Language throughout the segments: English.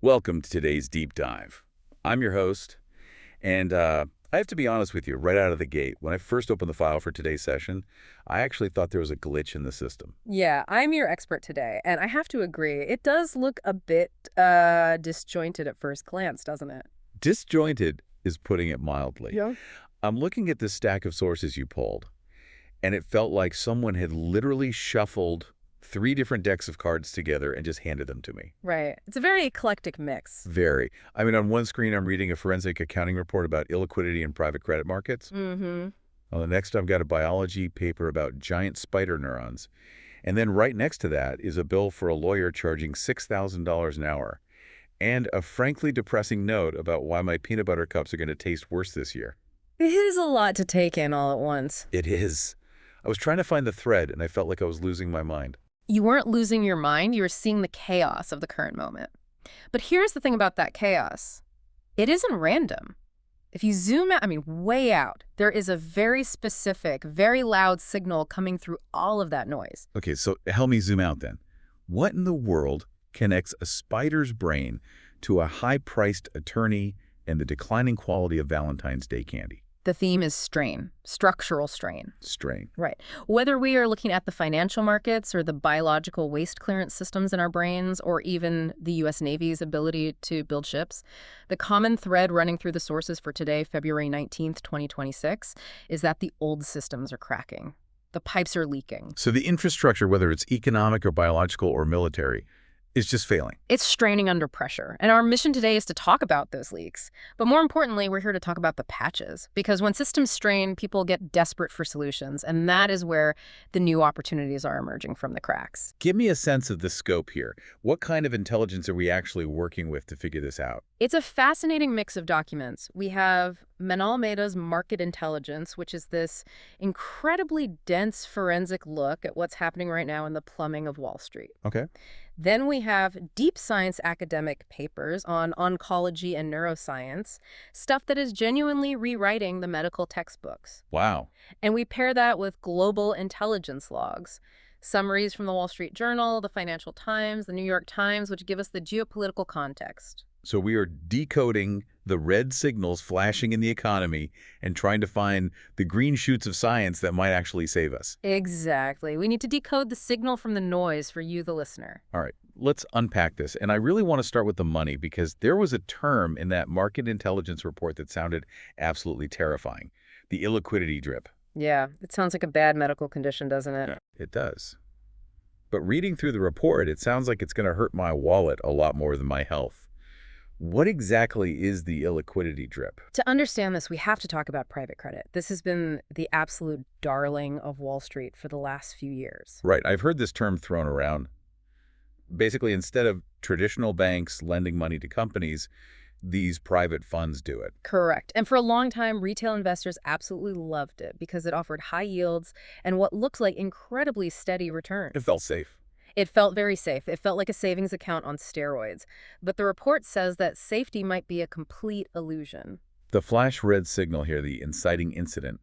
Welcome to today's deep dive. I'm your host, and I have to be honest with you, right out of the gate, when I first opened the file for today's session, I actually thought there was a glitch in the system. Yeah, I'm your expert today, and I have to agree, it does look a bit disjointed at first glance, doesn't it? Disjointed is putting it mildly. Yeah. I'm looking at this stack of sources you pulled, and it felt like someone had literally shuffled 3 different decks of cards together and just handed them to me. Right. It's a very eclectic mix. Very. I mean, on one screen, I'm reading a forensic accounting report about illiquidity in private credit markets. Mm-hmm. On the next, I've got a biology paper about giant spider neurons. And then right next to that is a bill for a lawyer charging $6,000 an hour. And a frankly depressing note about why my peanut butter cups are going to taste worse this year. It is a lot to take in all at once. It is. I was trying to find the thread, and I felt like I was losing my mind. You weren't losing your mind, you were seeing the chaos of the current moment. But here's the thing about that chaos. It isn't random. If you zoom out, way out, there is a very specific, very loud signal coming through all of that noise. Okay, so help me zoom out then. What in the world connects a spider's brain to a high-priced attorney and the declining quality of Valentine's Day candy? The theme is strain, structural strain. Strain. Right. Whether we are looking at the financial markets or the biological waste clearance systems in our brains or even the U.S. Navy's ability to build ships, the common thread running through the sources for today, February 19th, 2026, is that the old systems are cracking. The pipes are leaking. So the infrastructure, whether it's economic or biological or military, is just failing. It's straining under pressure. And our mission today is to talk about those leaks. But more importantly, we're here to talk about the patches. Because when systems strain, people get desperate for solutions. And that is where the new opportunities are emerging from the cracks. Give me a sense of the scope here. What kind of intelligence are we actually working with to figure this out? It's a fascinating mix of documents. We have Manal Mehta's market intelligence, which is this incredibly dense forensic look at what's happening right now in the plumbing of Wall Street. Okay. Then we have deep science academic papers on oncology and neuroscience, stuff that is genuinely rewriting the medical textbooks. Wow. And we pair that with global intelligence logs, summaries from the Wall Street Journal, the Financial Times, the New York Times, which give us the geopolitical context. So we are decoding the red signals flashing in the economy and trying to find the green shoots of science that might actually save us. Exactly. We need to decode the signal from the noise for you, the listener. All right, let's unpack this. And I really want to start with the money because there was a term in that market intelligence report that sounded absolutely terrifying. The illiquidity drip. Yeah, it sounds like a bad medical condition, doesn't it? Yeah, it does. But reading through the report, it sounds like it's going to hurt my wallet a lot more than my health. What exactly is the illiquidity drip? To understand this, we have to talk about private credit. This has been the absolute darling of Wall Street for the last few years. Right. I've heard this term thrown around. Basically, instead of traditional banks lending money to companies, these private funds do it. Correct. And for a long time, retail investors absolutely loved it because it offered high yields and what looked like incredibly steady returns. It felt safe. It felt very safe. It felt like a savings account on steroids. But the report says that safety might be a complete illusion. The flash red signal here, the inciting incident,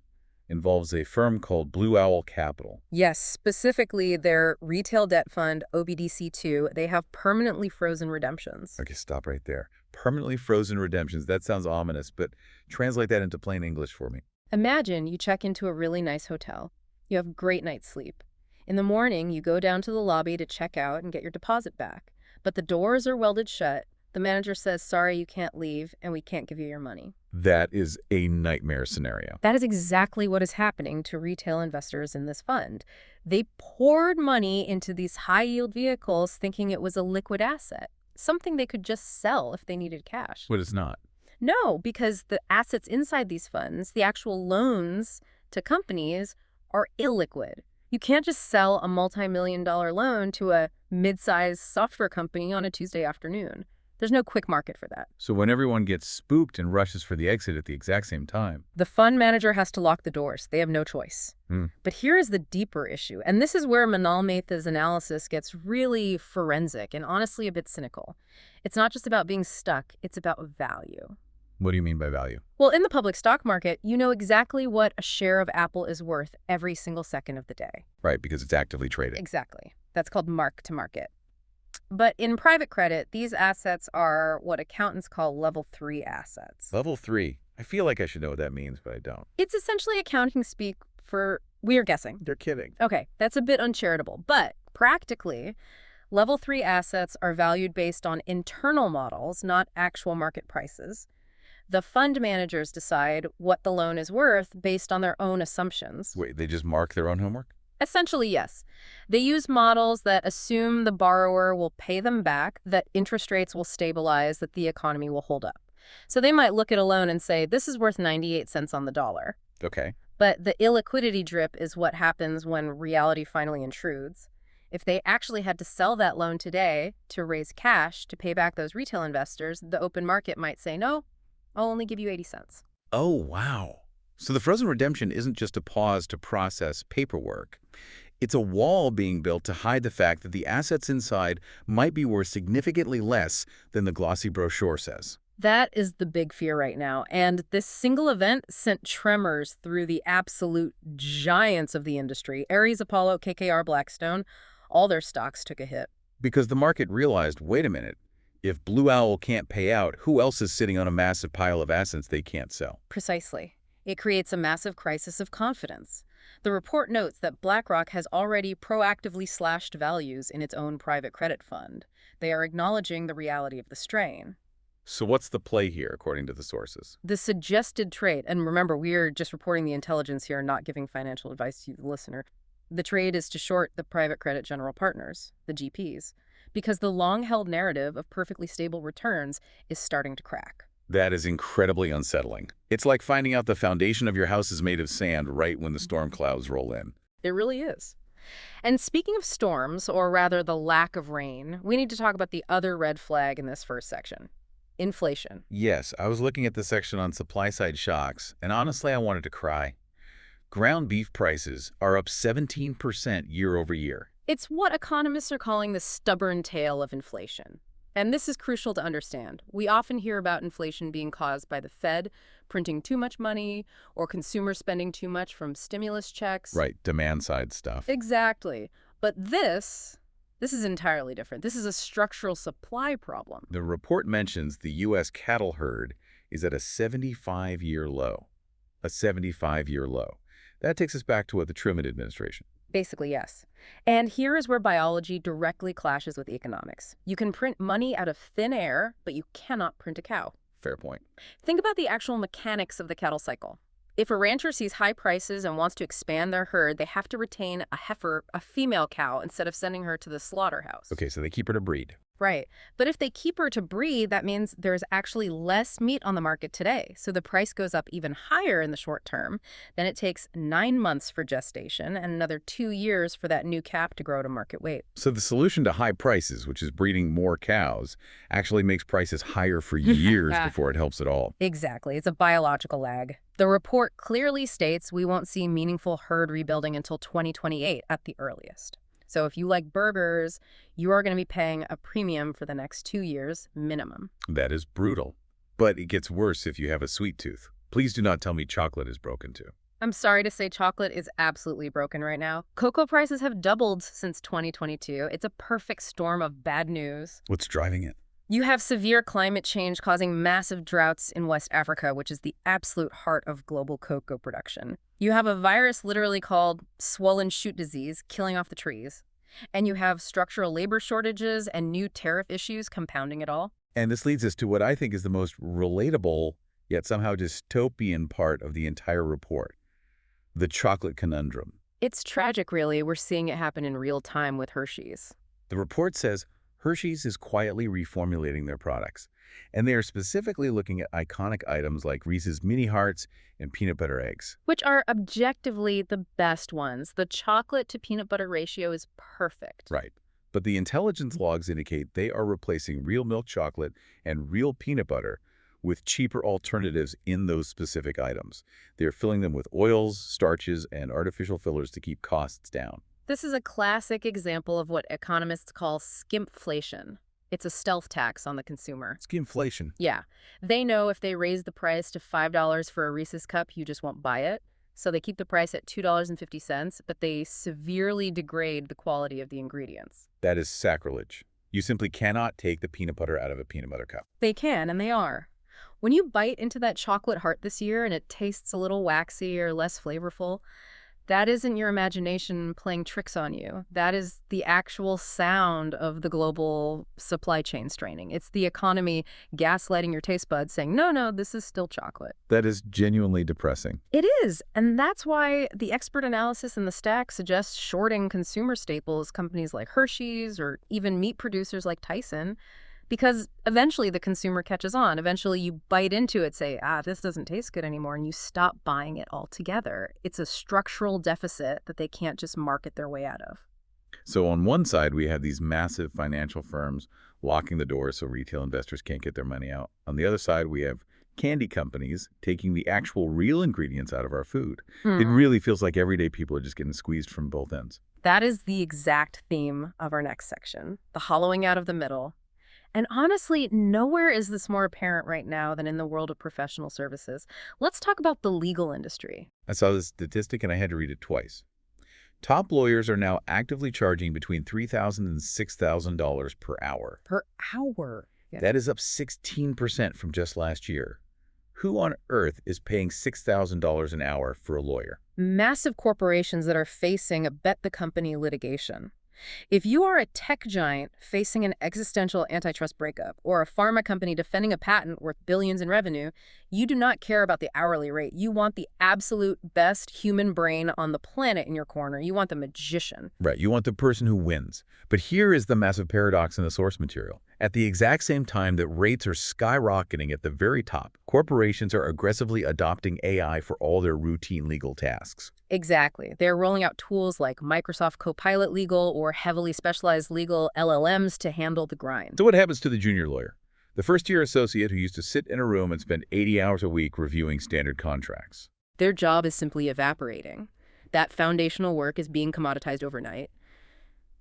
involves a firm called Blue Owl Capital. Yes, specifically their retail debt fund, OBDC2, they have permanently frozen redemptions. Okay, stop right there. Permanently frozen redemptions. That sounds ominous, but translate that into plain English for me. Imagine you check into a really nice hotel. You have a great night's sleep. In the morning, you go down to the lobby to check out and get your deposit back. But the doors are welded shut. The manager says, sorry, you can't leave, and we can't give you your money. That is a nightmare scenario. That is exactly what is happening to retail investors in this fund. They poured money into these high-yield vehicles thinking it was a liquid asset, something they could just sell if they needed cash. But it's not. No, because the assets inside these funds, the actual loans to companies, are illiquid. You can't just sell a multi-million-dollar loan to a mid-sized software company on a Tuesday afternoon. There's no quick market for that. So when everyone gets spooked and rushes for the exit at the exact same time, the fund manager has to lock the doors. They have no choice. But here is the deeper issue, and this is where Manal Mehta's analysis gets really forensic and honestly a bit cynical. It's not just about being stuck, it's about value. What do you mean by value? Well, in the public stock market, you know exactly what a share of Apple is worth every single second of the day. Right, because it's actively traded. Exactly. That's called mark to market. But in private credit, these assets are what accountants call level 3 assets. Level 3. I feel like I should know what that means, but I don't. It's essentially accounting speak for we're guessing. They're kidding. Okay, that's a bit uncharitable, but practically, level 3 assets are valued based on internal models, not actual market prices. The fund managers decide what the loan is worth based on their own assumptions. Wait, they just mark their own homework? Essentially, yes. They use models that assume the borrower will pay them back, that interest rates will stabilize, that the economy will hold up. So they might look at a loan and say, this is worth 98 cents on the dollar. Okay. But the illiquidity drip is what happens when reality finally intrudes. If they actually had to sell that loan today to raise cash to pay back those retail investors, the open market might say, no, I'll only give you 80 cents. Oh, wow. So the frozen redemption isn't just a pause to process paperwork. It's a wall being built to hide the fact that the assets inside might be worth significantly less than the glossy brochure says. That is the big fear right now, and this single event sent tremors through the absolute giants of the industry. Ares, Apollo, KKR, Blackstone, all their stocks took a hit. Because the market realized, wait a minute, if Blue Owl can't pay out, who else is sitting on a massive pile of assets they can't sell? Precisely. It creates a massive crisis of confidence. The report notes that BlackRock has already proactively slashed values in its own private credit fund. They are acknowledging the reality of the strain. So what's the play here, according to the sources? The suggested trade, and remember, we are just reporting the intelligence here, not giving financial advice to the listener. The trade is to short the private credit general partners, the GPs, because the long-held narrative of perfectly stable returns is starting to crack. That is incredibly unsettling. It's like finding out the foundation of your house is made of sand right when the storm clouds roll in. It really is. And speaking of storms, or rather the lack of rain, we need to talk about the other red flag in this first section. Inflation. Yes, I was looking at the section on supply-side shocks, and honestly, I wanted to cry. Ground beef prices are up 17% year over year. It's what economists are calling the stubborn tail of inflation. And this is crucial to understand. We often hear about inflation being caused by the Fed printing too much money or consumers spending too much from stimulus checks. Right, demand-side stuff. Exactly. But this is entirely different. This is a structural supply problem. The report mentions the U.S. cattle herd is at a 75-year low. A 75-year low. That takes us back to what the Truman administration. Basically, yes. And here is where biology directly clashes with economics. You can print money out of thin air, but you cannot print a cow. Fair point. Think about the actual mechanics of the cattle cycle. If a rancher sees high prices and wants to expand their herd, they have to retain a heifer, a female cow, instead of sending her to the slaughterhouse. Okay, so they keep her to breed. Right. But if they keep her to breed, that means there's actually less meat on the market today. So the price goes up even higher in the short term. Then it takes 9 months for gestation and another 2 years for that new calf to grow to market weight. So the solution to high prices, which is breeding more cows, actually makes prices higher for years before it helps at all. Exactly. It's a biological lag. The report clearly states we won't see meaningful herd rebuilding until 2028 at the earliest. So if you like burgers, you are going to be paying a premium for the next 2 years minimum. That is brutal. But it gets worse if you have a sweet tooth. Please do not tell me chocolate is broken too. I'm sorry to say chocolate is absolutely broken right now. Cocoa prices have doubled since 2022. It's a perfect storm of bad news. What's driving it? You have severe climate change causing massive droughts in West Africa, which is the absolute heart of global cocoa production. You have a virus literally called swollen shoot disease killing off the trees. And you have structural labor shortages and new tariff issues compounding it all. And this leads us to what I think is the most relatable, yet somehow dystopian part of the entire report. The chocolate conundrum. It's tragic, really. We're seeing it happen in real time with Hershey's. The report says Hershey's is quietly reformulating their products, and they are specifically looking at iconic items like Reese's Mini Hearts and peanut butter eggs. Which are objectively the best ones. The chocolate to peanut butter ratio is perfect. Right. But the intelligence logs indicate they are replacing real milk chocolate and real peanut butter with cheaper alternatives in those specific items. They're filling them with oils, starches, and artificial fillers to keep costs down. This is a classic example of what economists call skimpflation. It's a stealth tax on the consumer. Skimpflation. Yeah. They know if they raise the price to $5 for a Reese's cup, you just won't buy it. So they keep the price at $2.50, but they severely degrade the quality of the ingredients. That is sacrilege. You simply cannot take the peanut butter out of a peanut butter cup. They can, and they are. When you bite into that chocolate heart this year and it tastes a little waxy or less flavorful, that isn't your imagination playing tricks on you. That is the actual sound of the global supply chain straining. It's the economy gaslighting your taste buds saying, no, no, this is still chocolate. That is genuinely depressing. It is, and that's why the expert analysis in the stack suggests shorting consumer staples, companies like Hershey's or even meat producers like Tyson, because eventually the consumer catches on. Eventually you bite into it, say, this doesn't taste good anymore, and you stop buying it altogether. It's a structural deficit that they can't just market their way out of. So on one side, we have these massive financial firms locking the doors so retail investors can't get their money out. On the other side, we have candy companies taking the actual real ingredients out of our food. It really feels like everyday people are just getting squeezed from both ends. That is the exact theme of our next section, the hollowing out of the middle. And honestly, nowhere is this more apparent right now than in the world of professional services. Let's talk about the legal industry. I saw this statistic and I had to read it twice. Top lawyers are now actively charging between $3,000 and $6,000 per hour. Per hour. Yeah. That is up 16% from just last year. Who on earth is paying $6,000 an hour for a lawyer? Massive corporations that are facing a bet the company litigation. If you are a tech giant facing an existential antitrust breakup or a pharma company defending a patent worth billions in revenue, you do not care about the hourly rate. You want the absolute best human brain on the planet in your corner. You want the magician. Right, you want the person who wins. But here is the massive paradox in the source material. At the exact same time that rates are skyrocketing at the very top, corporations are aggressively adopting AI for all their routine legal tasks. Exactly. They're rolling out tools like Microsoft Copilot Legal or heavily specialized legal LLMs to handle the grind. So what happens to the junior lawyer? The first-year associate who used to sit in a room and spend 80 hours a week reviewing standard contracts. Their job is simply evaporating. That foundational work is being commoditized overnight.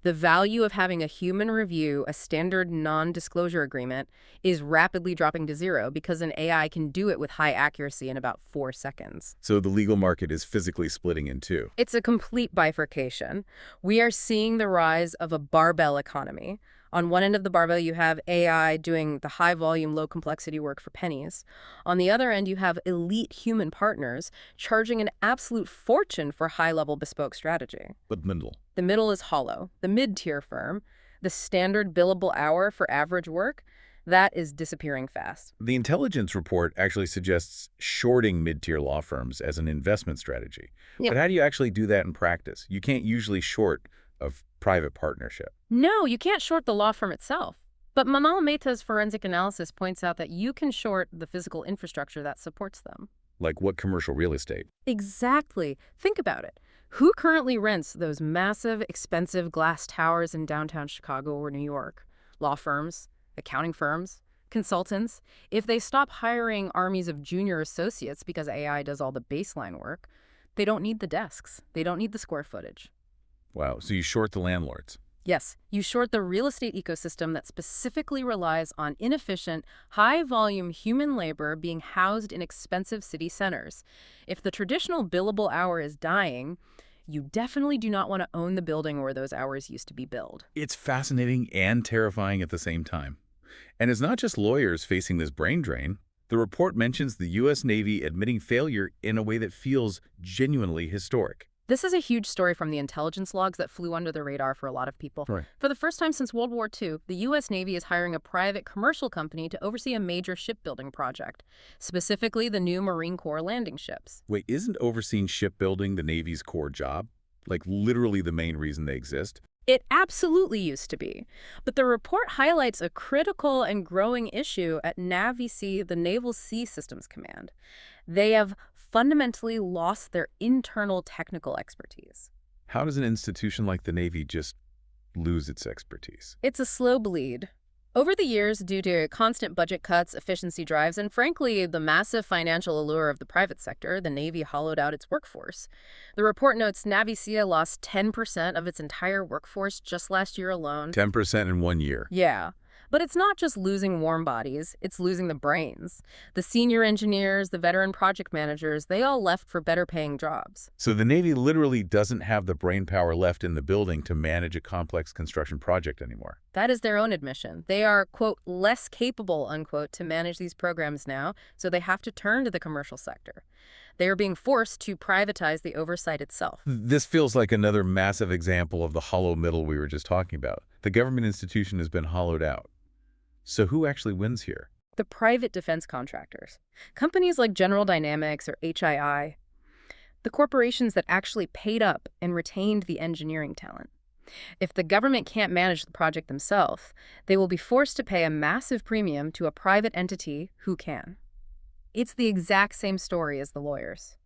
The value of having a human review a standard non-disclosure agreement is rapidly dropping to zero because an AI can do it with high accuracy in about 4 seconds. So the legal market is physically splitting in two. It's a complete bifurcation. We are seeing the rise of a barbell economy. On one end of the barbell, you have AI doing the high-volume, low-complexity work for pennies. On the other end, you have elite human partners charging an absolute fortune for high-level bespoke strategy. But middle. The middle is hollow. The mid-tier firm, the standard billable hour for average work, that is disappearing fast. The intelligence report actually suggests shorting mid-tier law firms as an investment strategy. Yeah. But how do you actually do that in practice? You can't usually short a private partnership. No, you can't short the law firm itself. But Manal Mehta's forensic analysis points out that you can short the physical infrastructure that supports them. Like what commercial real estate? Exactly. Think about it. Who currently rents those massive, expensive glass towers in downtown Chicago or New York? Law firms, accounting firms, consultants. If they stop hiring armies of junior associates because AI does all the baseline work, they don't need the desks. They don't need the square footage. Wow, so you short the landlords. Yes, you short the real estate ecosystem that specifically relies on inefficient, high-volume human labor being housed in expensive city centers. If the traditional billable hour is dying, you definitely do not want to own the building where those hours used to be billed. It's fascinating and terrifying at the same time. And it's not just lawyers facing this brain drain. The report mentions the U.S. Navy admitting failure in a way that feels genuinely historic. This is a huge story from the intelligence logs that flew under the radar for a lot of people. Right. For the first time since World War II, the U.S. Navy is hiring a private commercial company to oversee a major shipbuilding project, specifically the new Marine Corps landing ships. Wait, isn't overseeing shipbuilding the Navy's core job? Like literally the main reason they exist? It absolutely used to be. But the report highlights a critical and growing issue at NAVSEA, the Naval Sea Systems Command. They have fundamentally lost their internal technical expertise. How does an institution like the Navy just lose its expertise? It's a slow bleed. Over the years, due to constant budget cuts, efficiency drives, and frankly, the massive financial allure of the private sector, the Navy hollowed out its workforce. The report notes NAVSEA lost 10% of its entire workforce just last year alone. 10% in 1 year. Yeah. But it's not just losing warm bodies, it's losing the brains. The senior engineers, the veteran project managers, they all left for better paying jobs. So the Navy literally doesn't have the brain power left in the building to manage a complex construction project anymore. That is their own admission. They are, quote, less capable, unquote, to manage these programs now, so they have to turn to the commercial sector. They are being forced to privatize the oversight itself. This feels like another massive example of the hollow middle we were just talking about. The government institution has been hollowed out. So who actually wins here? The private defense contractors, companies like General Dynamics or HII, the corporations that actually paid up and retained the engineering talent. If the government can't manage the project themselves, they will be forced to pay a massive premium to a private entity who can. It's the exact same story as the lawyers.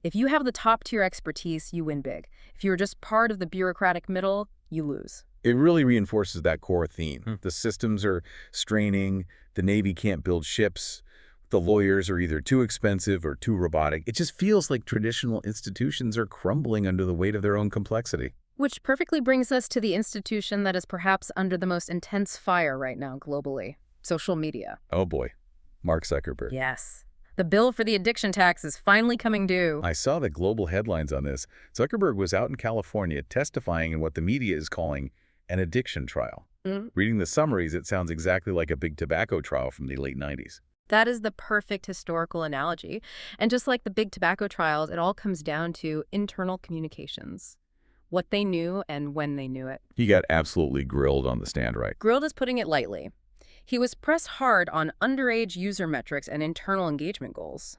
If you have the top-tier expertise, you win big. If you're just part of the bureaucratic middle, you lose. It really reinforces that core theme. The systems are straining, the Navy can't build ships, the lawyers are either too expensive or too robotic. It just feels like traditional institutions are crumbling under the weight of their own complexity. Which perfectly brings us to the institution that is perhaps under the most intense fire right now globally, social media. Oh boy, Mark Zuckerberg. Yes. The bill for the addiction tax is finally coming due. I saw the global headlines on this. Zuckerberg was out in California testifying in what the media is calling an addiction trial. Reading the summaries, it sounds exactly like a big tobacco trial from the late 90s. That is the perfect historical analogy. And just like the big tobacco trials, it all comes down to internal communications. What they knew and when they knew it. He got absolutely grilled on the stand, right? Grilled is putting it lightly. He was pressed hard on underage user metrics and internal engagement goals.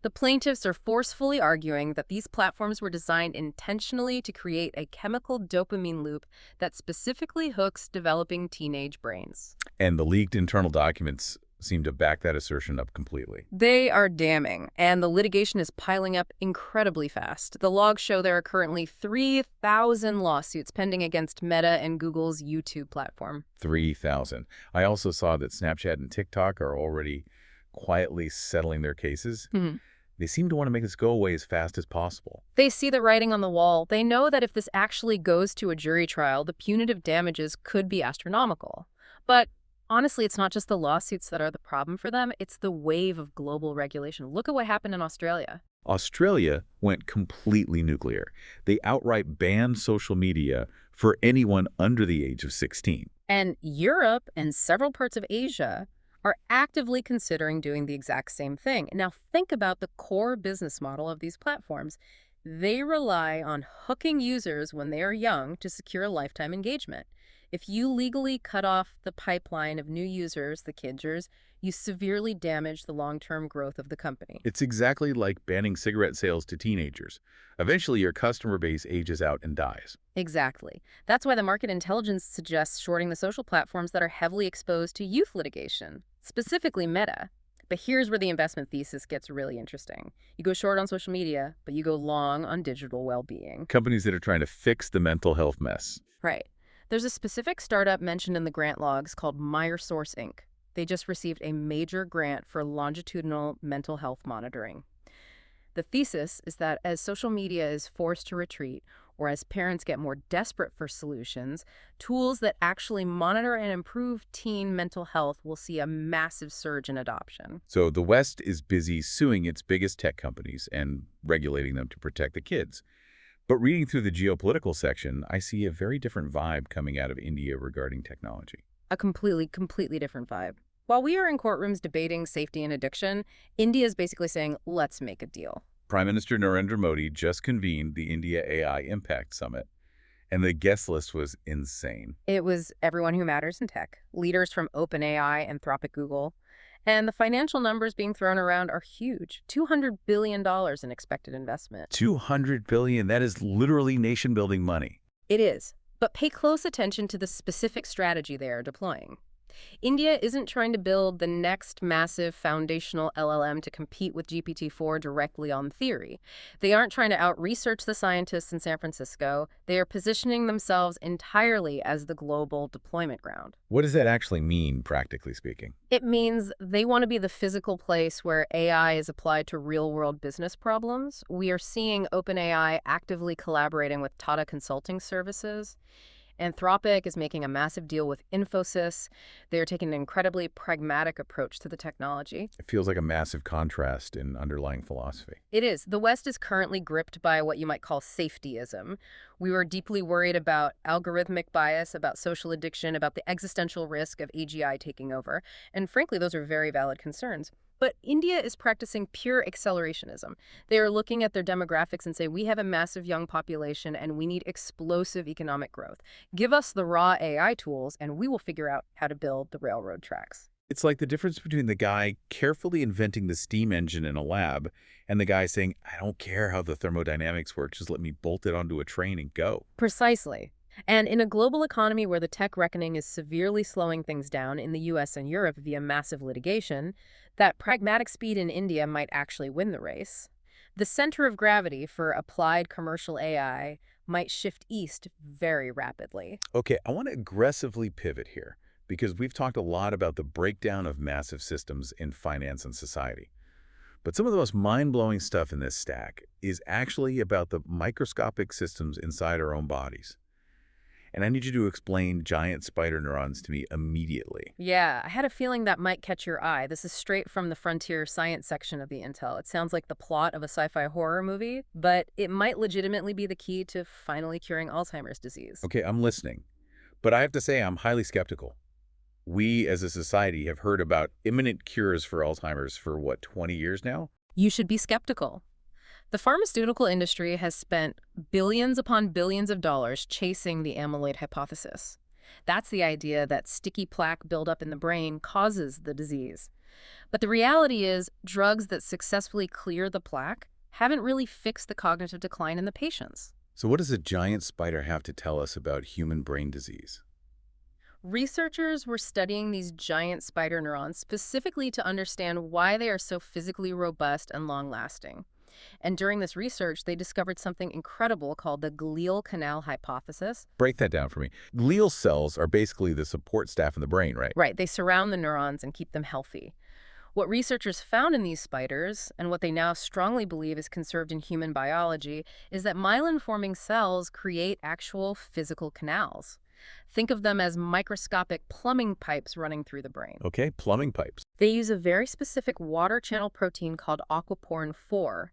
The plaintiffs are forcefully arguing that these platforms were designed intentionally to create a chemical dopamine loop that specifically hooks developing teenage brains. And the leaked internal documents seem to back that assertion up completely. They are damning, and the litigation is piling up incredibly fast. The logs show there are currently 3,000 lawsuits pending against Meta and Google's YouTube platform. 3,000. I also saw that Snapchat and TikTok are already quietly settling their cases. They seem to want to make this go away as fast as possible. They see the writing on the wall. They know that if this actually goes to a jury trial, the punitive damages could be astronomical. But honestly, it's not just the lawsuits that are the problem for them. It's the wave of global regulation. Look at what happened in Australia. Australia went completely nuclear. They outright banned social media for anyone under the age of 16. And Europe and several parts of Asia are actively considering doing the exact same thing. Now, think about the core business model of these platforms. They rely on hooking users when they are young to secure lifetime engagement. If you legally cut off the pipeline of new users, the kidgers, you severely damage the long-term growth of the company. It's exactly like banning cigarette sales to teenagers. Eventually, your customer base ages out and dies. Exactly. That's why the market intelligence suggests shorting the social platforms that are heavily exposed to youth litigation, specifically Meta. But here's where the investment thesis gets really interesting. You go short on social media, but you go long on digital well-being. Companies that are trying to fix the mental health mess. Right. There's a specific startup mentioned in the grant logs called MySource Inc. They just received a major grant for longitudinal mental health monitoring. The thesis is that as social media is forced to retreat, or as parents get more desperate for solutions, tools that actually monitor and improve teen mental health will see a massive surge in adoption. So the West is busy suing its biggest tech companies and regulating them to protect the kids. But reading through the geopolitical section, I see a very different vibe coming out of India regarding technology. A completely different vibe. While we are in courtrooms debating safety and addiction, India is basically saying, let's make a deal. Prime Minister Narendra Modi just convened the India AI Impact Summit, and the guest list was insane. It was everyone who matters in tech, leaders from OpenAI, Anthropic, Google, and the financial numbers being thrown around are huge. $200 billion in expected investment. $200 billion, that is literally nation-building money. It is. But pay close attention to the specific strategy they are deploying. India isn't trying to build the next massive foundational LLM to compete with GPT-4 directly on theory. They aren't trying to out-research the scientists in San Francisco. They are positioning themselves entirely as the global deployment ground. What does that actually mean, practically speaking? It means they want to be the physical place where AI is applied to real-world business problems. We are seeing OpenAI actively collaborating with Tata Consulting Services. Anthropic is making a massive deal with Infosys. They're taking an incredibly pragmatic approach to the technology. It feels like a massive contrast in underlying philosophy. It is. The West is currently gripped by what you might call safetyism. We were deeply worried about algorithmic bias, about social addiction, about the existential risk of AGI taking over. And frankly, those are very valid concerns. But India is practicing pure accelerationism. They are looking at their demographics and say, we have a massive young population and we need explosive economic growth. Give us the raw AI tools and we will figure out how to build the railroad tracks. It's like the difference between the guy carefully inventing the steam engine in a lab and the guy saying, I don't care how the thermodynamics work, just let me bolt it onto a train and go. Precisely. And in a global economy where the tech reckoning is severely slowing things down in the US and Europe via massive litigation, that pragmatic speed in India might actually win the race. The center of gravity for applied commercial AI might shift east very rapidly. Okay, I want to aggressively pivot here because we've talked a lot about the breakdown of massive systems in finance and society. But some of the most mind-blowing stuff in this stack is actually about the microscopic systems inside our own bodies. And I need you to explain giant spider neurons to me immediately. Yeah, I had a feeling that might catch your eye. This is straight from the frontier science section of the Intel. It sounds like the plot of a sci-fi horror movie, but it might legitimately be the key to finally curing Alzheimer's disease. Okay, I'm listening. But I have to say I'm highly skeptical. We, as a society, have heard about imminent cures for Alzheimer's for, what, 20 years now? You should be skeptical. The pharmaceutical industry has spent billions upon billions of dollars chasing the amyloid hypothesis. That's the idea that sticky plaque buildup in the brain causes the disease. But the reality is, drugs that successfully clear the plaque haven't really fixed the cognitive decline in the patients. So what does a giant spider have to tell us about human brain disease? Researchers were studying these giant spider neurons specifically to understand why they are so physically robust and long-lasting. And during this research, they discovered something incredible called the glial canal hypothesis. Break that down for me. Glial cells are basically the support staff in the brain, right? Right, they surround the neurons and keep them healthy. What researchers found in these spiders, and what they now strongly believe is conserved in human biology, is that myelin-forming cells create actual physical canals. Think of them as microscopic plumbing pipes running through the brain. Okay, plumbing pipes. They use a very specific water channel protein called aquaporin 4.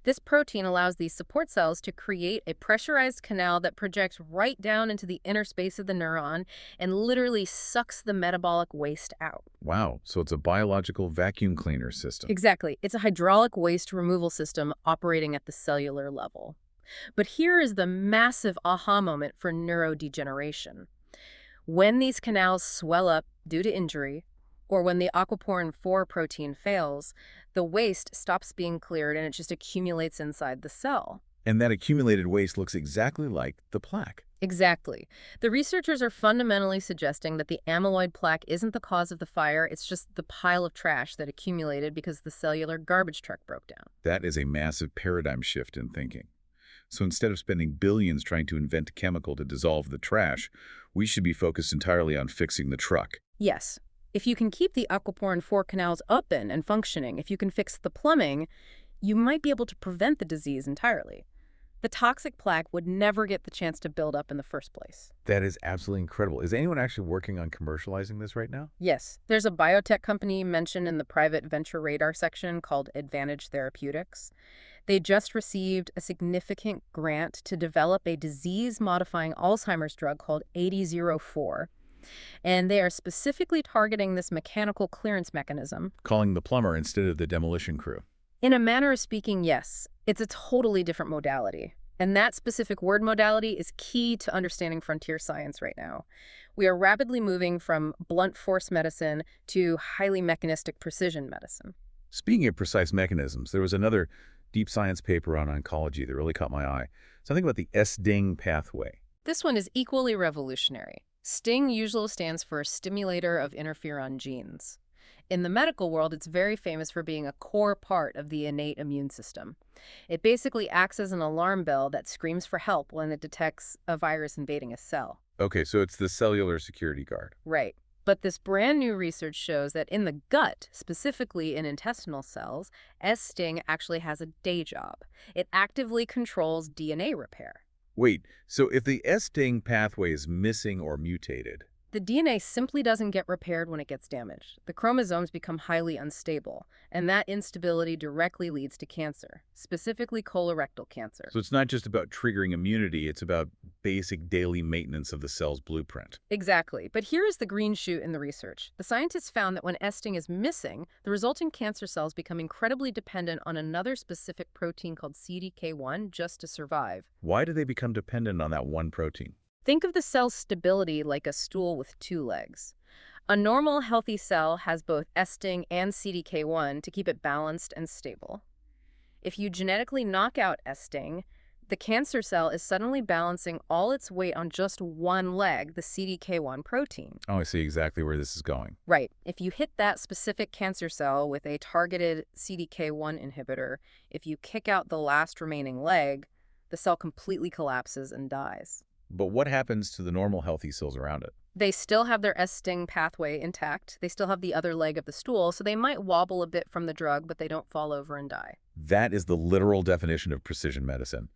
This protein allows these support cells to create a pressurized canal that projects right down into the inner space of the neuron and literally sucks the metabolic waste out. Wow, so it's a biological vacuum cleaner system. Exactly. It's a hydraulic waste removal system operating at the cellular level. But here is the massive aha moment for neurodegeneration. When these canals swell up due to injury, or when the aquaporin 4 protein fails, the waste stops being cleared and it just accumulates inside the cell. And that accumulated waste looks exactly like the plaque. Exactly. The researchers are fundamentally suggesting that the amyloid plaque isn't the cause of the fire, it's just the pile of trash that accumulated because the cellular garbage truck broke down. That is a massive paradigm shift in thinking. So instead of spending billions trying to invent a chemical to dissolve the trash, we should be focused entirely on fixing the truck. Yes. If you can keep the aquaporin 4 canals open and functioning, if you can fix the plumbing, you might be able to prevent the disease entirely. The toxic plaque would never get the chance to build up in the first place. That is absolutely incredible. Is anyone actually working on commercializing this right now? Yes, there's a biotech company mentioned in the private venture radar section called Advantage Therapeutics. They just received a significant grant to develop a disease-modifying Alzheimer's drug called 8004. And they are specifically targeting this mechanical clearance mechanism. Calling the plumber instead of the demolition crew. In a manner of speaking, yes. It's a totally different modality. And that specific word modality is key to understanding frontier science right now. We are rapidly moving from blunt force medicine to highly mechanistic precision medicine. Speaking of precise mechanisms, there was another deep science paper on oncology that really caught my eye. Something about the SDING pathway. This one is equally revolutionary. STING usually stands for stimulator of interferon genes. In the medical world, it's very famous for being a core part of the innate immune system. It basically acts as an alarm bell that screams for help when it detects a virus invading a cell. Okay, so it's the cellular security guard. Right. But this brand new research shows that in the gut, specifically in intestinal cells, STING actually has a day job. It actively controls DNA repair. Wait, so if the S-sting pathway is missing or mutated, The DNA simply doesn't get repaired when it gets damaged. The chromosomes become highly unstable, and that instability directly leads to cancer, specifically colorectal cancer. so it's not just about triggering immunity, it's about basic daily maintenance of the cell's blueprint. Exactly. But here is the green shoot in the research. The scientists found that when esting is missing, the resulting cancer cells become incredibly dependent on another specific protein called CDK1 just to survive. Why do they become dependent on that one protein? Think of the cell's stability like a stool with two legs. A normal, healthy cell has both esting and CDK1 to keep it balanced and stable. If you genetically knock out esting, the cancer cell is suddenly balancing all its weight on just one leg, the CDK1 protein. Oh, I see exactly where this is going. Right. If you hit that specific cancer cell with a targeted CDK1 inhibitor, if you kick out the last remaining leg, the cell completely collapses and dies. But what happens to the normal healthy cells around it? They still have their S-sting pathway intact. They still have the other leg of the stool, so they might wobble a bit from the drug, but they don't fall over and die. That is the literal definition of precision medicine.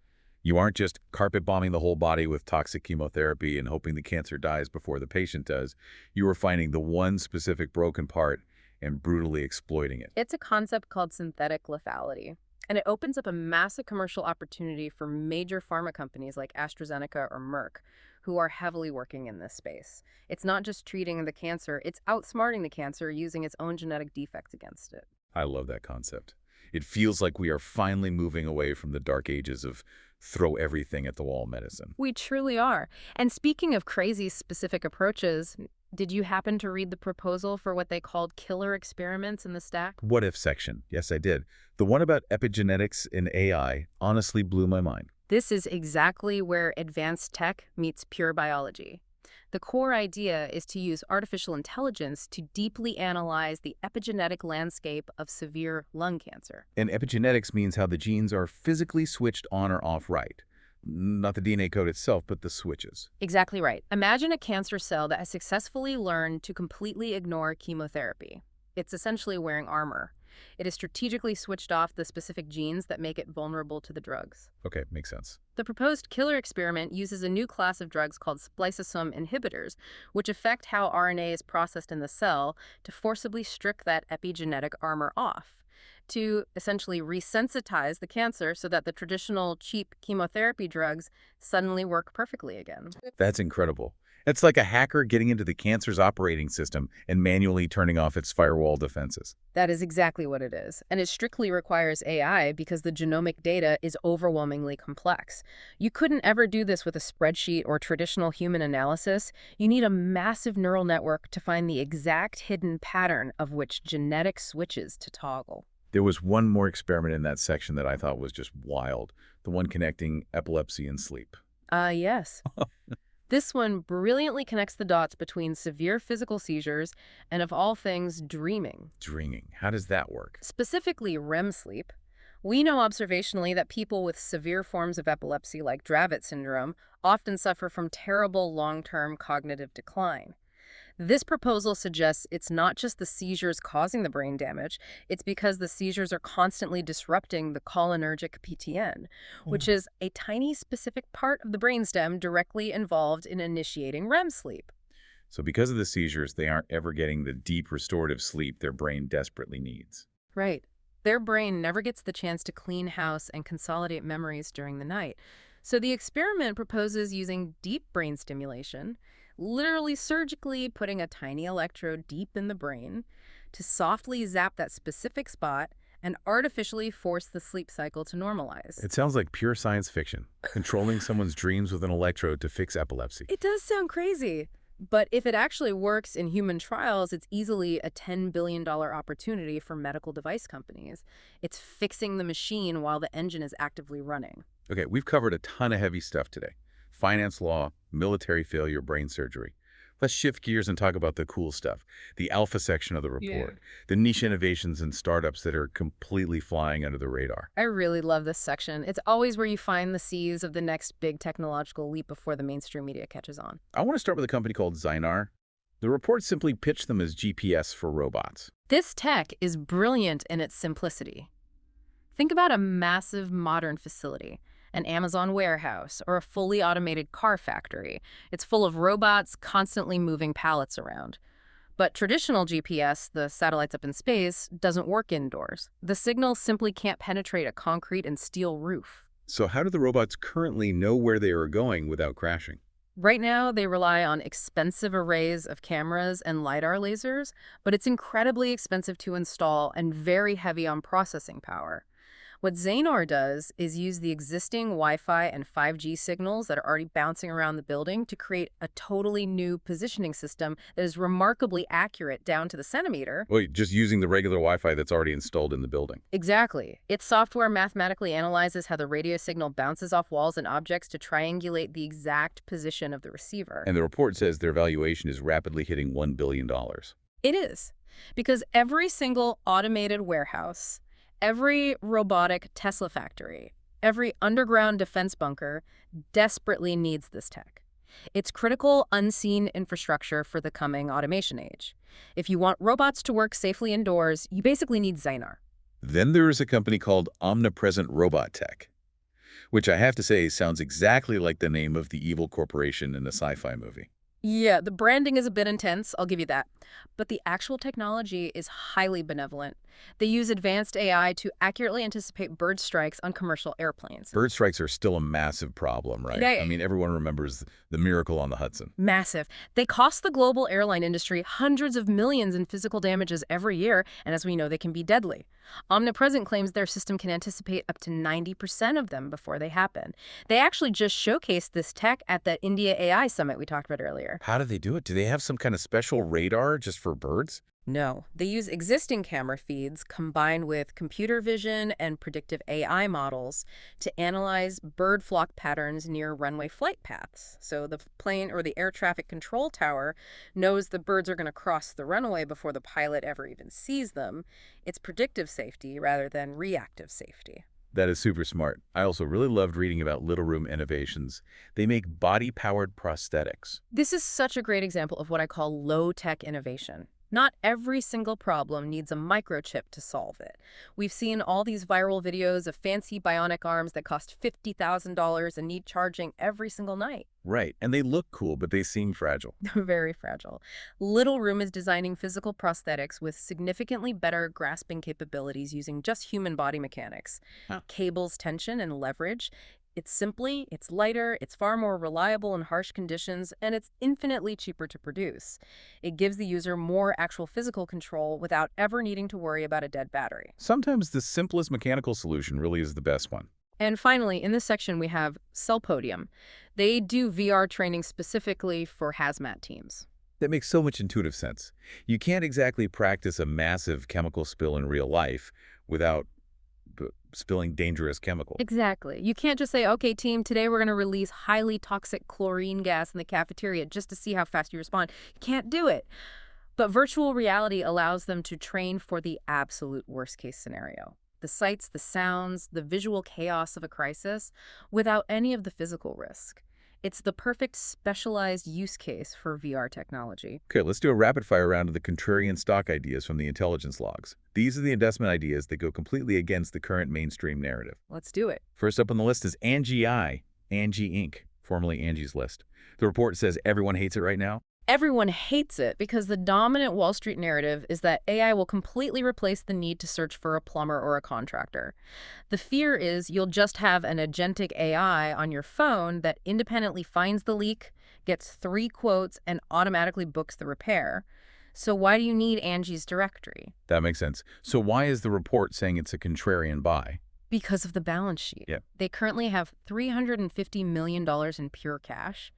You aren't just carpet bombing the whole body with toxic chemotherapy and hoping the cancer dies before the patient does. You are finding the one specific broken part and brutally exploiting it. It's a concept called synthetic lethality, and it opens up a massive commercial opportunity for major pharma companies like AstraZeneca or Merck, who are heavily working in this space. It's not just treating the cancer, it's outsmarting the cancer using its own genetic defects against it. I love that concept. It feels like we are finally moving away from the dark ages of throw everything at the wall medicine. We truly are. And speaking of crazy specific approaches, did you happen to read the proposal for what they called killer experiments in the stack? What if section? Yes, I did. The one about epigenetics in AI honestly blew my mind. This is exactly where advanced tech meets pure biology. The core idea is to use artificial intelligence to deeply analyze the epigenetic landscape of severe lung cancer. And epigenetics means how the genes are physically switched on or off right. Not the DNA code itself, but the switches. Exactly right. Imagine a cancer cell that has successfully learned to completely ignore chemotherapy. It's essentially wearing armor. It has strategically switched off the specific genes that make it vulnerable to the drugs. Okay, makes sense. The proposed killer experiment uses a new class of drugs called spliceosome inhibitors, which affect how RNA is processed in the cell to forcibly strip that epigenetic armor off, to essentially resensitize the cancer so that the traditional cheap chemotherapy drugs suddenly work perfectly again. That's incredible. It's like a hacker getting into the cancer's operating system and manually turning off its firewall defenses. That is exactly what it is. And it strictly requires AI because the genomic data is overwhelmingly complex. You couldn't ever do this with a spreadsheet or traditional human analysis. You need a massive neural network to find the exact hidden pattern of which genetic switches to toggle. There was one more experiment in that section that I thought was just wild, the one connecting epilepsy and sleep. Yes. This one brilliantly connects the dots between severe physical seizures and, of all things, dreaming. Dreaming. How does that work? Specifically REM sleep. We know observationally that people with severe forms of epilepsy like Dravet syndrome often suffer from terrible long-term cognitive decline. This proposal suggests it's not just the seizures causing the brain damage, it's because the seizures are constantly disrupting the cholinergic PTN, which is a tiny specific part of the brainstem directly involved in initiating REM sleep. So because of the seizures, they aren't ever getting the deep restorative sleep their brain desperately needs. Right. Their brain never gets the chance to clean house and consolidate memories during the night. So the experiment proposes using deep brain stimulation, literally surgically putting a tiny electrode deep in the brain to softly zap that specific spot and artificially force the sleep cycle to normalize. It sounds like pure science fiction, controlling someone's dreams with an electrode to fix epilepsy. It does sound crazy, but if it actually works in human trials, it's easily a $10 billion opportunity for medical device companies. It's fixing the machine while the engine is actively running. Okay, we've covered a ton of heavy stuff today. Finance law, military failure, brain surgery. Let's shift gears and talk about the cool stuff. The alpha section of the report. The niche innovations and startups that are completely flying under the radar. I really love this section. It's always where you find the seeds of the next big technological leap before the mainstream media catches on. I want to start with a company called Zynar. The report simply pitched them as GPS for robots. This tech is brilliant in its simplicity. Think about a massive modern facility. An Amazon warehouse, or a fully automated car factory. It's full of robots constantly moving pallets around. But traditional GPS, the satellites up in space, doesn't work indoors. The signal simply can't penetrate a concrete and steel roof. So how do the robots currently know where they are going without crashing? Right now, they rely on expensive arrays of cameras and LiDAR lasers, but it's incredibly expensive to install and very heavy on processing power. What Xanar does is use the existing Wi-Fi and 5G signals that are already bouncing around the building to create a totally new positioning system that is remarkably accurate down to the centimeter. Wait, just using the regular Wi-Fi that's already installed in the building. Exactly. Its software mathematically analyzes how the radio signal bounces off walls and objects to triangulate the exact position of the receiver. And the report says their valuation is rapidly hitting $1 billion. It is. Because every single automated warehouse, every robotic Tesla factory, every underground defense bunker desperately needs this tech. It's critical, unseen infrastructure for the coming automation age. If you want robots to work safely indoors, you basically need Xanar. Then there is a company called Omnipresent Robot Tech, which I have to say sounds exactly like the name of the evil corporation in a sci-fi movie. Yeah, the branding is a bit intense, I'll give you that. But the actual technology is highly benevolent. They use advanced AI to accurately anticipate bird strikes on commercial airplanes. Bird strikes are still a massive problem, right? They- I mean, everyone remembers the miracle on the Hudson. Massive. They cost the global airline industry hundreds of millions in physical damages every year, and as we know, they can be deadly. Omnipresent claims their system can anticipate up to 90% of them before they happen. They actually just showcased this tech at that India AI summit we talked about earlier. How do they do it? Do they have some kind of special radar just for birds? No, they use existing camera feeds combined with computer vision and predictive AI models to analyze bird flock patterns near runway flight paths. So the plane or the air traffic control tower knows the birds are going to cross the runway before the pilot ever even sees them. It's predictive safety rather than reactive safety. That is super smart. I also really loved reading about Little Room Innovations. They make body-powered prosthetics. This is such a great example of what I call low-tech innovation. Not every single problem needs a microchip to solve it. We've seen all these viral videos of fancy bionic arms that cost $50,000 and need charging every single night. Right, and they look cool, but they seem fragile. Very fragile. Little Room is designing physical prosthetics with significantly better grasping capabilities using just human body mechanics. Huh. Cables, tension, and leverage. It's lighter, it's far more reliable in harsh conditions, and it's infinitely cheaper to produce. It gives the user more actual physical control without ever needing to worry about a dead battery. Sometimes the simplest mechanical solution really is the best one. And finally, in this section, we have Cellpodium. They do VR training specifically for hazmat teams. That makes so much intuitive sense. You can't exactly practice a massive chemical spill in real life without spilling dangerous chemicals. Exactly. You can't just say, okay, team, today we're going to release highly toxic chlorine gas in the cafeteria just to see how fast you respond. You can't do it. But virtual reality allows them to train for the absolute worst case scenario. The sights, the sounds, the visual chaos of a crisis without any of the physical risk. It's the perfect specialized use case for VR technology. Okay, let's do a rapid-fire round of the contrarian stock ideas from the intelligence logs. These are the investment ideas that go completely against the current mainstream narrative. Let's do it. First up on the list is Angie Inc., formerly Angie's List. The report says everyone hates it right now. Everyone hates it because the dominant Wall Street narrative is that AI will completely replace the need to search for a plumber or a contractor. The fear is you'll just have an agentic AI on your phone that independently finds the leak, gets 3 quotes, and automatically books the repair. So why do you need Angie's directory? That makes sense. So why is the report saying it's a contrarian buy? Because of the balance sheet. Yeah. They currently have $350 million in pure cash.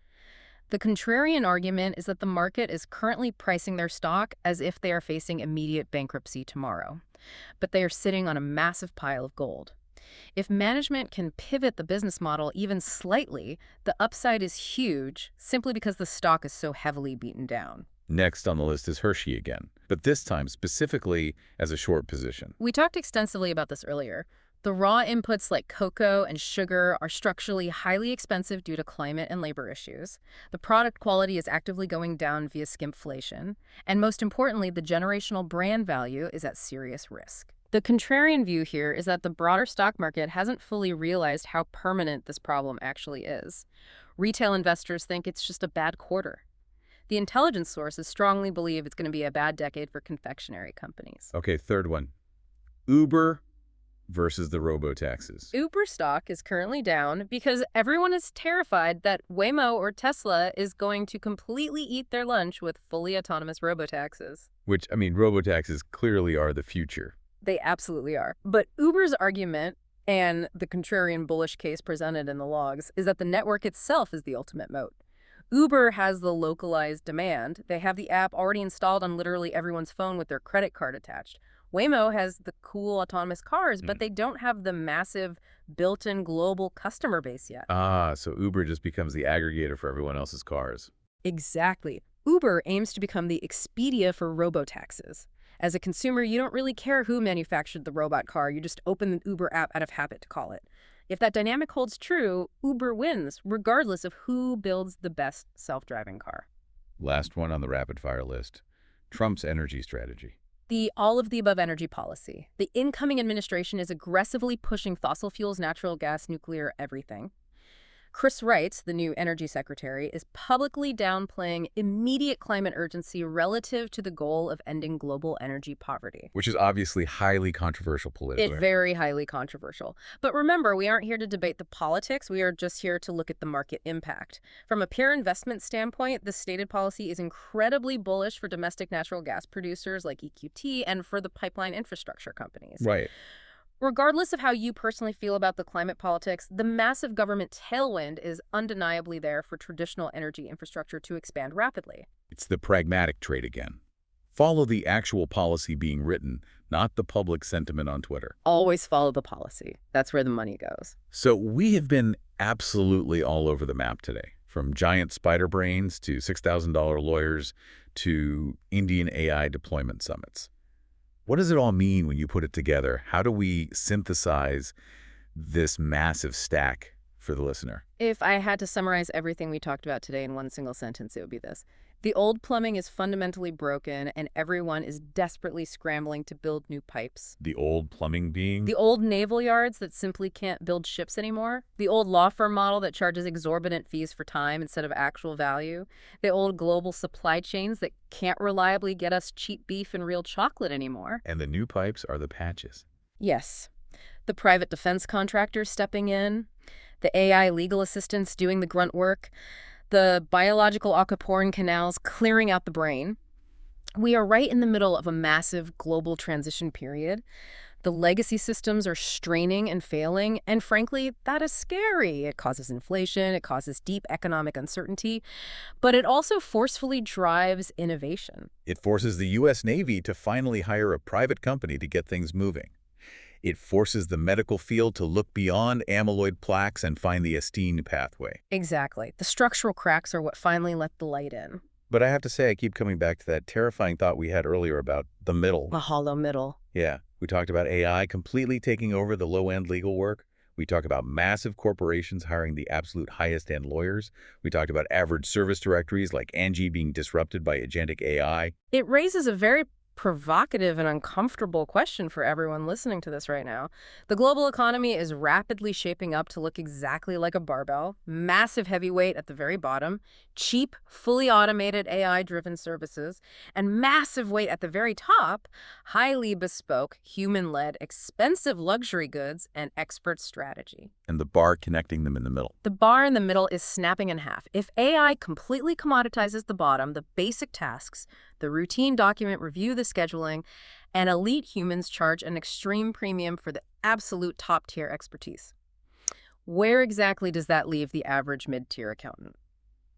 The contrarian argument is that the market is currently pricing their stock as if they are facing immediate bankruptcy tomorrow. But they are sitting on a massive pile of gold. If management can pivot the business model even slightly, the upside is huge simply because the stock is so heavily beaten down. Next on the list is Hershey again, but this time specifically as a short position. We talked extensively about this earlier. The raw inputs like cocoa and sugar are structurally highly expensive due to climate and labor issues. The product quality is actively going down via skimpflation. And most importantly, the generational brand value is at serious risk. The contrarian view here is that the broader stock market hasn't fully realized how permanent this problem actually is. Retail investors think it's just a bad quarter. The intelligence sources strongly believe it's going to be a bad decade for confectionery companies. Okay, third one. Uber versus the robo-taxis. Uber stock is currently down because everyone is terrified that Waymo or Tesla is going to completely eat their lunch with fully autonomous robotaxis. Which, I mean, robo-taxis clearly are the future. They absolutely are. But Uber's argument, and the contrarian bullish case presented in the logs, is that the network itself is the ultimate moat. Uber has the localized demand. They have the app already installed on literally everyone's phone with their credit card attached. Waymo has the cool autonomous cars, but they don't have the massive built-in global customer base yet. So Uber just becomes the aggregator for everyone else's cars. Exactly. Uber aims to become the Expedia for robotaxis. As a consumer, you don't really care who manufactured the robot car. You just open the Uber app out of habit to call it. If that dynamic holds true, Uber wins, regardless of who builds the best self-driving car. Last one on the rapid-fire list. Trump's energy strategy. The all-of-the-above energy policy. The incoming administration is aggressively pushing fossil fuels, natural gas, nuclear, everything. Chris Wright, the new energy secretary, is publicly downplaying immediate climate urgency relative to the goal of ending global energy poverty. Which is obviously highly controversial politically. It's very highly controversial. But remember, we aren't here to debate the politics. We are just here to look at the market impact. From a pure investment standpoint, the stated policy is incredibly bullish for domestic natural gas producers like EQT and for the pipeline infrastructure companies. Right. Regardless of how you personally feel about the climate politics, the massive government tailwind is undeniably there for traditional energy infrastructure to expand rapidly. It's the pragmatic trade again. Follow the actual policy being written, not the public sentiment on Twitter. Always follow the policy. That's where the money goes. So we have been absolutely all over the map today, from giant spider brains to $6,000 lawyers to Indian AI deployment summits. What does it all mean when you put it together? How do we synthesize this massive stack for the listener? If I had to summarize everything we talked about today in one single sentence, it would be this. The old plumbing is fundamentally broken, and everyone is desperately scrambling to build new pipes. The old plumbing being? The old naval yards that simply can't build ships anymore. The old law firm model that charges exorbitant fees for time instead of actual value. The old global supply chains that can't reliably get us cheap beef and real chocolate anymore. And the new pipes are the patches. Yes. The private defense contractors stepping in. The AI legal assistants doing the grunt work. The biological aquaporin canals clearing out the brain. We are right in the middle of a massive global transition period. The legacy systems are straining and failing, and frankly, that is scary. It causes inflation, it causes deep economic uncertainty, but it also forcefully drives innovation. It forces the U.S. Navy to finally hire a private company to get things moving. It forces the medical field to look beyond amyloid plaques and find the Esteen pathway. Exactly. The structural cracks are what finally let the light in. But I have to say, I keep coming back to that terrifying thought we had earlier about the middle. The hollow middle. Yeah, we talked about AI completely taking over the low-end legal work. We talked about massive corporations hiring the absolute highest-end lawyers. We talked about average service directories like Angie being disrupted by agentic AI. It raises a very provocative and uncomfortable question for everyone listening to this right now. The global economy is rapidly shaping up to look exactly like a barbell, massive heavyweight at the very bottom, cheap, fully automated AI-driven services, and massive weight at the very top, highly bespoke, human-led, expensive luxury goods and expert strategy. And the bar connecting them in the middle. The bar in the middle is snapping in half. If AI completely commoditizes the bottom, the basic tasks, the routine document review, the scheduling, and elite humans charge an extreme premium for the absolute top-tier expertise. Where exactly does that leave the average mid-tier accountant?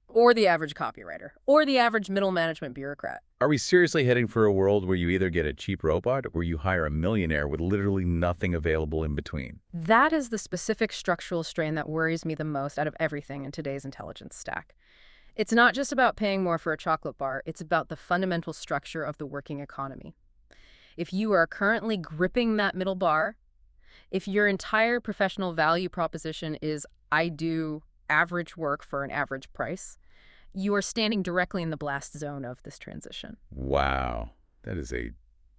Or the average copywriter? Or the average middle management bureaucrat? Are we seriously heading for a world where you either get a cheap robot or you hire a millionaire with literally nothing available in between? That is the specific structural strain that worries me the most out of everything in today's intelligence stack. It's not just about paying more for a chocolate bar, it's about the fundamental structure of the working economy. If you are currently gripping that middle bar, if your entire professional value proposition is, I do average work for an average price, you are standing directly in the blast zone of this transition. Wow, that is a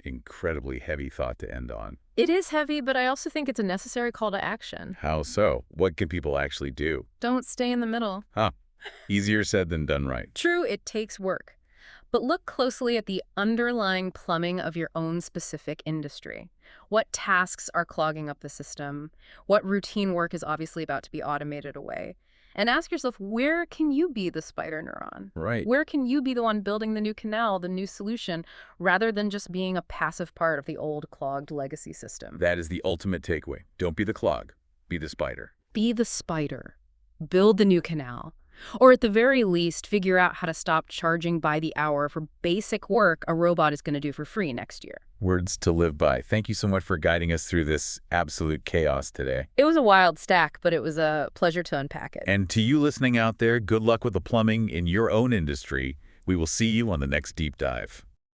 incredibly heavy thought to end on. It is heavy, but I also think it's a necessary call to action. How so? What can people actually do? Don't stay in the middle. Huh. Easier said than done, right? True, it takes work. But look closely at the underlying plumbing of your own specific industry. What tasks are clogging up the system? What routine work is obviously about to be automated away? And ask yourself, where can you be the spider neuron? Right. Where can you be the one building the new canal, the new solution, rather than just being a passive part of the old clogged legacy system? That is the ultimate takeaway. Don't be the clog. Be the spider. Be the spider. Build the new canal. Or at the very least, figure out how to stop charging by the hour for basic work a robot is going to do for free next year. Words to live by. Thank you so much for guiding us through this absolute chaos today. It was a wild stack, but it was a pleasure to unpack it. And to you listening out there, good luck with the plumbing in your own industry. We will see you on the next deep dive.